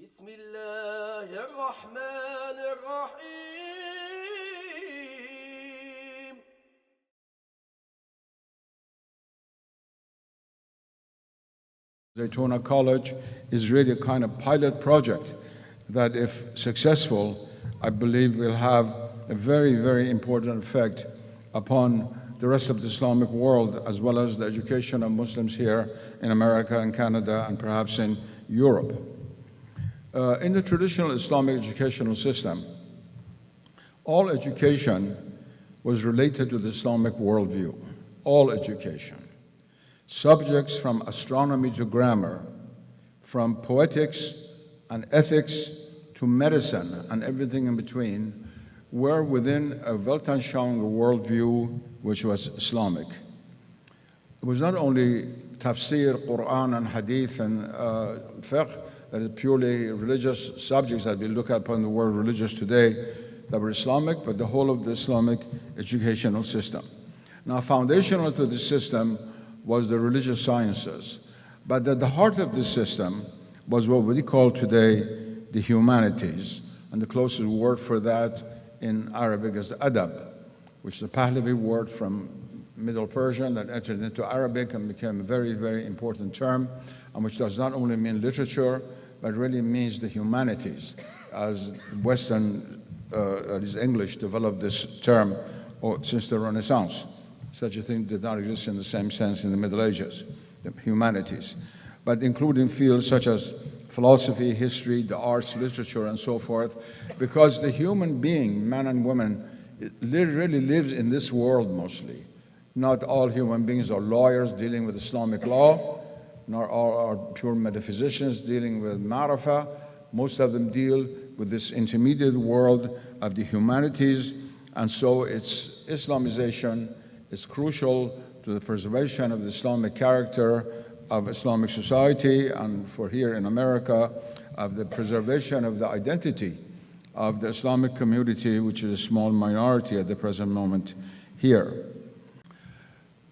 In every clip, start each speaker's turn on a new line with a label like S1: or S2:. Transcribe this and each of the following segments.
S1: بسم الله الرحمن الرحيم.
S2: Zaytuna College is really a kind of pilot project that, if successful, I believe will have a very, very important effect upon the rest of the Islamic world, as well as the education of Muslims here in America and Canada and perhaps in Europe. In the traditional Islamic educational system, all education was related to the Islamic worldview, all education. Subjects from astronomy to grammar, from poetics and ethics to medicine and everything in between, were within a Weltanschauung worldview which was Islamic. It was not only tafsir, Quran and hadith and fiqh, that is purely religious subjects that we look upon the word religious today that were Islamic, but the whole of the Islamic educational system. Now, foundational to the system was the religious sciences, but at the heart of the system was what we call today the humanities, and the closest word for that in Arabic is adab, which is a Pahlavi word from Middle Persian that entered into Arabic and became a very, very important term, and which does not only mean literature, but really means the humanities, as Western, as English developed this term since the Renaissance. Such a thing did not exist in the same sense in the Middle Ages, the humanities, but including fields such as philosophy, history, the arts, literature, and so forth, because the human being, man and woman, really lives in this world mostly. Not all human beings are lawyers dealing with Islamic law, nor all are pure metaphysicians dealing with ma'rifah. Most of them deal with this intermediate world of the humanities, and so its Islamization is crucial to the preservation of the Islamic character of Islamic society, and for here in America, of the preservation of the identity of the Islamic community, which is a small minority at the present moment here.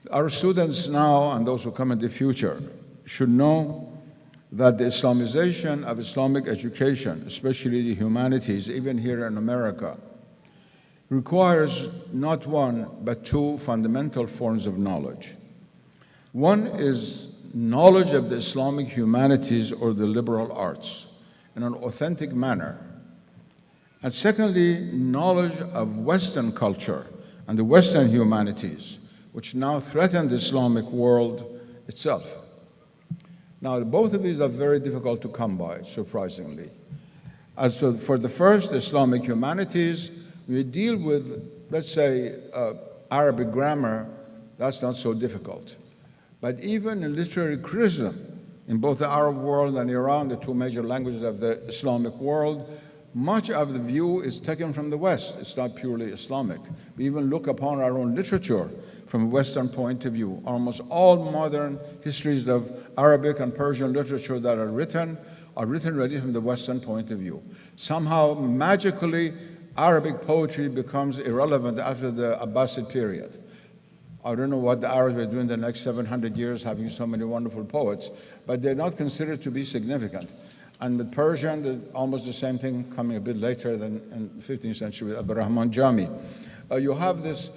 S2: Our students now, and those who come in the future, should know that the Islamization of Islamic education, especially the humanities, even here in America, requires not one, but two fundamental forms of knowledge. One is knowledge of the Islamic humanities or the liberal arts in an authentic manner. And secondly, knowledge of Western culture and the Western humanities, which now threaten the Islamic world itself. Now, both of these are very difficult to come by, surprisingly. As for the first, Islamic humanities, we deal with, let's say, Arabic grammar. That's not so difficult. But even in literary criticism, in both the Arab world and Iran, the two major languages of the Islamic world, much of the view is taken from the West. It's not purely Islamic. We even look upon our own literature from a Western point of view. Almost all modern histories of Arabic and Persian literature that are written really from the Western point of view. Somehow, magically, Arabic poetry becomes irrelevant after the Abbasid period. I don't know what the Arabs were doing the next 700 years, having so many wonderful poets, but they're not considered to be significant. And the Persian, almost the same thing coming a bit later than in the 15th century with Abd Rahman Jami. You have this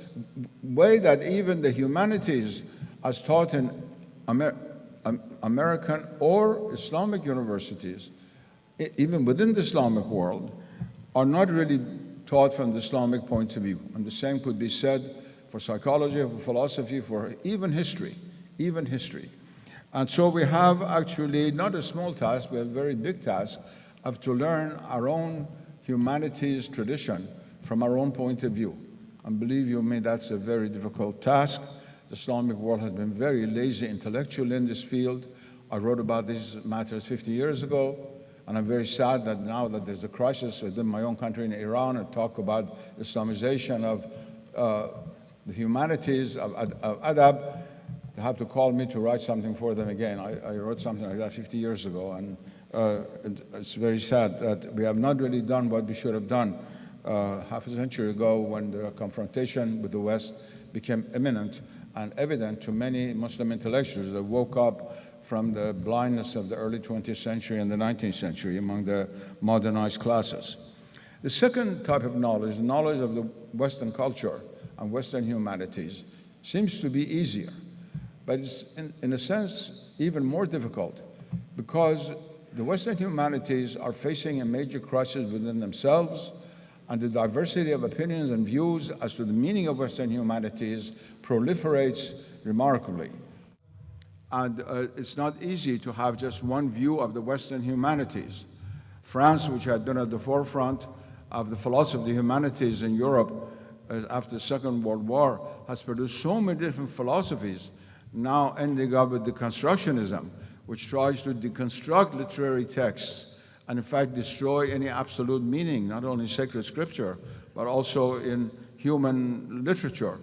S2: way that even the humanities, as taught in American or Islamic universities, even within the Islamic world, are not really taught from the Islamic point of view. And the same could be said for psychology, for philosophy, for even history. And so we have actually not a small task, we have a very big task of to learn our own humanities tradition from our own point of view. And believe you me, that's a very difficult task. The Islamic world has been very lazy intellectually in this field. I wrote about these matters 50 years ago, and I'm very sad that now that there's a crisis within my own country in Iran, and talk about Islamization of the humanities, of adab, they have to call me to write something for them again. I wrote something like that 50 years ago, and it's very sad that we have not really done what we should have done half a century ago, when the confrontation with the West became imminent and evident to many Muslim intellectuals that woke up from the blindness of the early 20th century and the 19th century among the modernized classes. The second type of knowledge, the knowledge of the Western culture and Western humanities, seems to be easier, but it's in a sense even more difficult because the Western humanities are facing a major crisis within themselves, and the diversity of opinions and views as to the meaning of Western humanities proliferates remarkably. And it's not easy to have just one view of the Western humanities. France, which had been at the forefront of the philosophy of the humanities in Europe after the Second World War, has produced so many different philosophies, now ending up with deconstructionism, which tries to deconstruct literary texts and in fact destroy any absolute meaning, not only in sacred scripture, but also in human literature.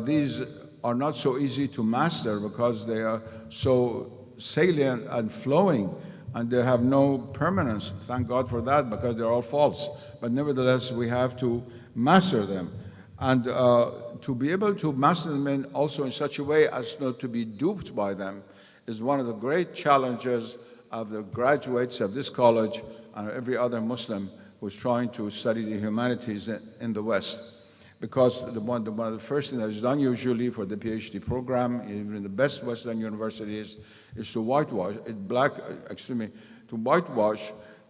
S2: These are not so easy to master because they are so salient and flowing, and they have no permanence. Thank God for that, because they're all false. But nevertheless, we have to master them. And to be able to master them also in such a way as not to be duped by them is one of the great challenges of the graduates of this college and every other Muslim who's trying to study the humanities in the West. Because one of the first things that is done usually for the PhD program, even in the best Western universities, is to whitewash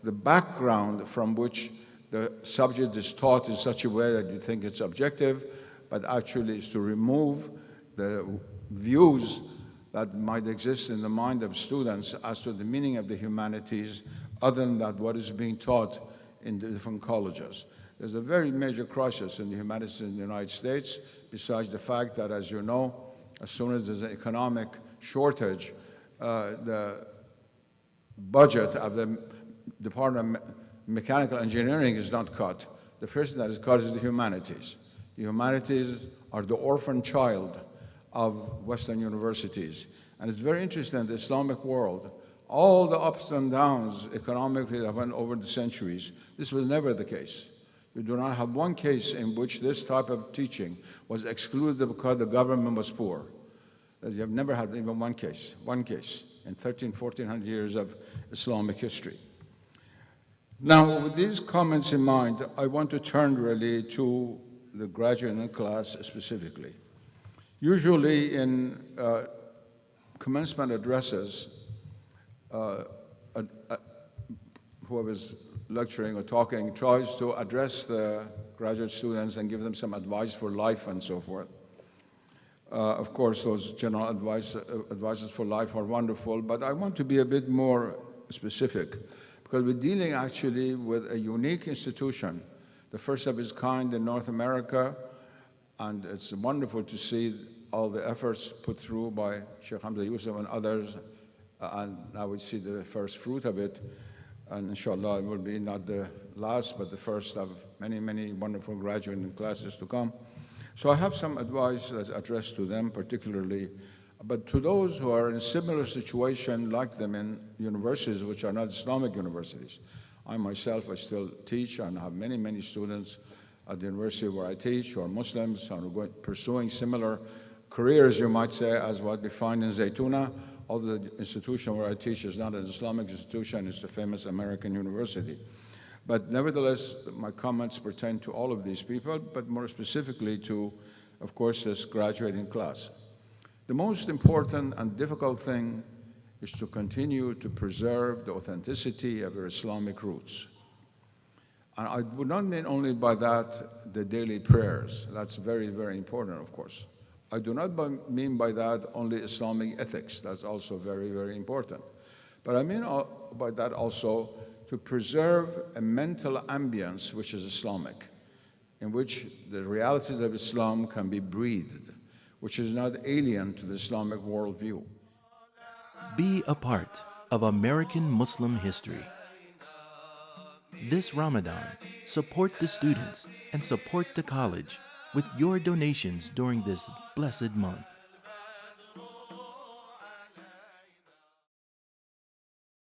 S2: the background from which the subject is taught in such a way that you think it's objective, but actually is to remove the views that might exist in the mind of students as to the meaning of the humanities, other than that what is being taught in the different colleges. There's a very major crisis in the humanities in the United States, besides the fact that, as you know, as soon as there's an economic shortage, the budget of the Department of Mechanical Engineering is not cut. The first thing that is cut is the humanities. The humanities are the orphan child of Western universities. And it's very interesting, the Islamic world, all the ups and downs economically that went over the centuries, this was never the case. You do not have one case in which this type of teaching was excluded because the government was poor. You have never had even one case in 1400 years of Islamic history. Now, with these comments in mind, I want to turn really to the graduate class specifically. Usually in commencement addresses, whoever's lecturing or talking tries to address the graduate students and give them some advice for life and so forth. Of course, those general advices for life are wonderful, but I want to be a bit more specific, because we're dealing actually with a unique institution, the first of its kind in North America, and it's wonderful to see all the efforts put through by Sheikh Hamza Yusuf and others, and now we see the first fruit of it. And inshallah, it will be not the last, but the first of many, many wonderful graduate classes to come. So I have some advice that's addressed to them particularly, but to those who are in a similar situation like them in universities which are not Islamic universities. I myself, I still teach and have many, many students at the university where I teach who are Muslims and are pursuing similar careers, you might say, as what we find in Zaytuna. Although the institution where I teach is not an Islamic institution, it's a famous American university. But nevertheless, my comments pertain to all of these people, but more specifically to, of course, this graduating class. The most important and difficult thing is to continue to preserve the authenticity of your Islamic roots. And I would not mean only by that the daily prayers. That's very, very important, of course. I do not mean by that only Islamic ethics. That's also very, very important. But I mean by that also to preserve a mental ambience which is Islamic, in which the realities of Islam can be breathed, which is not alien to the Islamic worldview.
S3: Be a part of American Muslim history. This Ramadan, support the students and support the college with your donations during this blessed month.